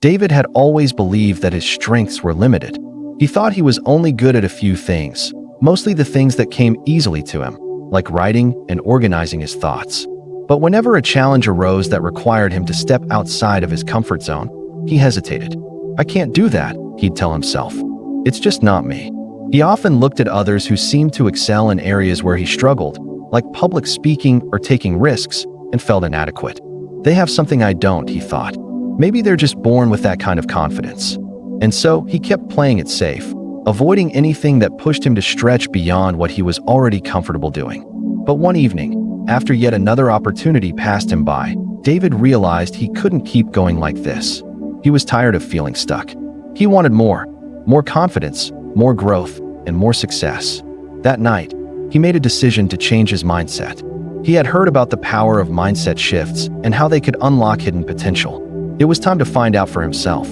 David had always believed that his strengths were limited. He thought he was only good at a few things, mostly the things that came easily to him, like writing and organizing his thoughts. But whenever a challenge arose that required him to step outside of his comfort zone, he hesitated. "I can't do that," he'd tell himself. "It's just not me." He often looked at others who seemed to excel in areas where he struggled, like public speaking or taking risks, and felt inadequate. "They have something I don't," he thought. "Maybe they're just born with that kind of confidence." And so he kept playing it safe, avoiding anything that pushed him to stretch beyond what he was already comfortable doing. But one evening, after yet another opportunity passed him by, David realized he couldn't keep going like this. He was tired of feeling stuck. He wanted more confidence, more growth, and more success. That night, he made a decision to change his mindset. He had heard about the power of mindset shifts and how they could unlock hidden potential. It was time to find out for himself.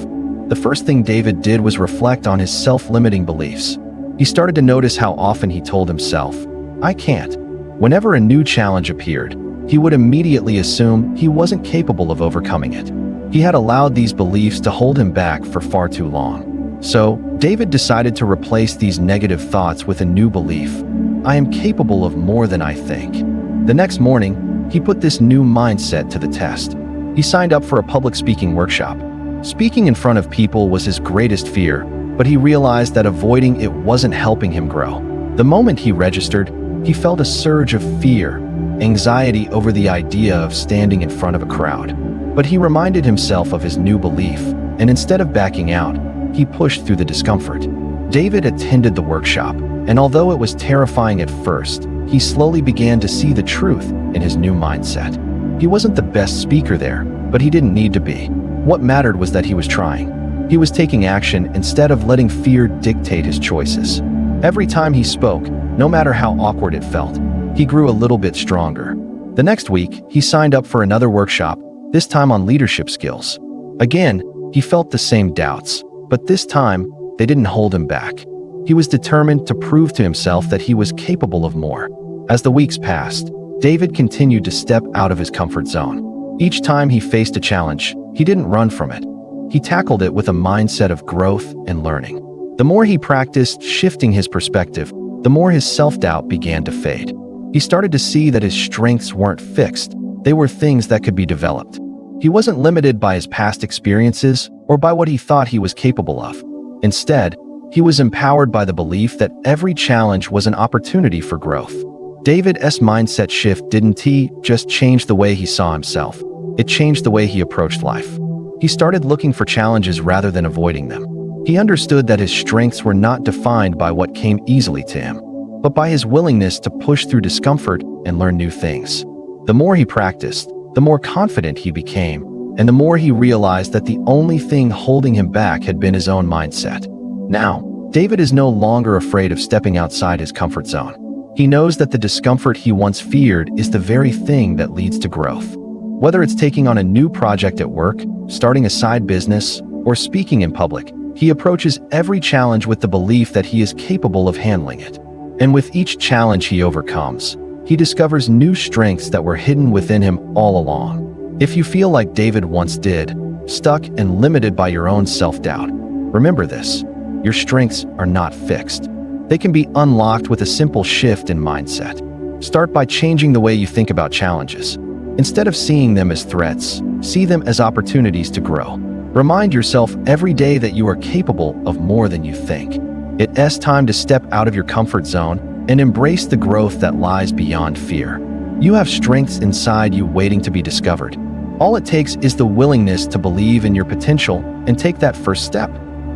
The first thing David did was reflect on his self-limiting beliefs. He started to notice how often he told himself, "I can't." Whenever a new challenge appeared, he would immediately assume he wasn't capable of overcoming it. He had allowed these beliefs to hold him back for far too long. So, David decided to replace these negative thoughts with a new belief: "I am capable of more than I think." The next morning, he put this new mindset to the test. He signed up for a public speaking workshop. Speaking in front of people was his greatest fear, but he realized that avoiding it wasn't helping him grow. The moment he registered, he felt a surge of fear, anxiety over the idea of standing in front of a crowd. But he reminded himself of his new belief, and instead of backing out, he pushed through the discomfort. David attended the workshop, and although it was terrifying at first, he slowly began to see the truth in his new mindset. He wasn't the best speaker there, but he didn't need to be. What mattered was that he was trying. He was taking action instead of letting fear dictate his choices. Every time he spoke, no matter how awkward it felt, he grew a little bit stronger. The next week, he signed up for another workshop, this time on leadership skills. Again, he felt the same doubts, but this time, they didn't hold him back. He was determined to prove to himself that he was capable of more. As the weeks passed, David continued to step out of his comfort zone. Each time he faced a challenge, he didn't run from it. He tackled it with a mindset of growth and learning. The more he practiced shifting his perspective, the more his self-doubt began to fade. He started to see that his strengths weren't fixed. They were things that could be developed. He wasn't limited by his past experiences or by what he thought he was capable of. Instead, he was empowered by the belief that every challenge was an opportunity for growth. David's mindset shift didn't just change the way he saw himself. It changed the way he approached life. He started looking for challenges rather than avoiding them. He understood that his strengths were not defined by what came easily to him, but by his willingness to push through discomfort and learn new things. The more he practiced, the more confident he became, and the more he realized that the only thing holding him back had been his own mindset. Now, David is no longer afraid of stepping outside his comfort zone. He knows that the discomfort he once feared is the very thing that leads to growth. Whether it's taking on a new project at work, starting a side business, or speaking in public, he approaches every challenge with the belief that he is capable of handling it. And with each challenge he overcomes, he discovers new strengths that were hidden within him all along. If you feel like David once did, stuck and limited by your own self-doubt, remember this: your strengths are not fixed. They can be unlocked with a simple shift in mindset. Start by changing the way you think about challenges. Instead of seeing them as threats, see them as opportunities to grow. Remind yourself every day that you are capable of more than you think. It's time to step out of your comfort zone and embrace the growth that lies beyond fear. You have strengths inside you waiting to be discovered. All it takes is the willingness to believe in your potential and take that first step.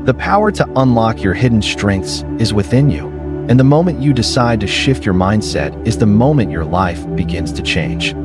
The power to unlock your hidden strengths is within you, and the moment you decide to shift your mindset is the moment your life begins to change.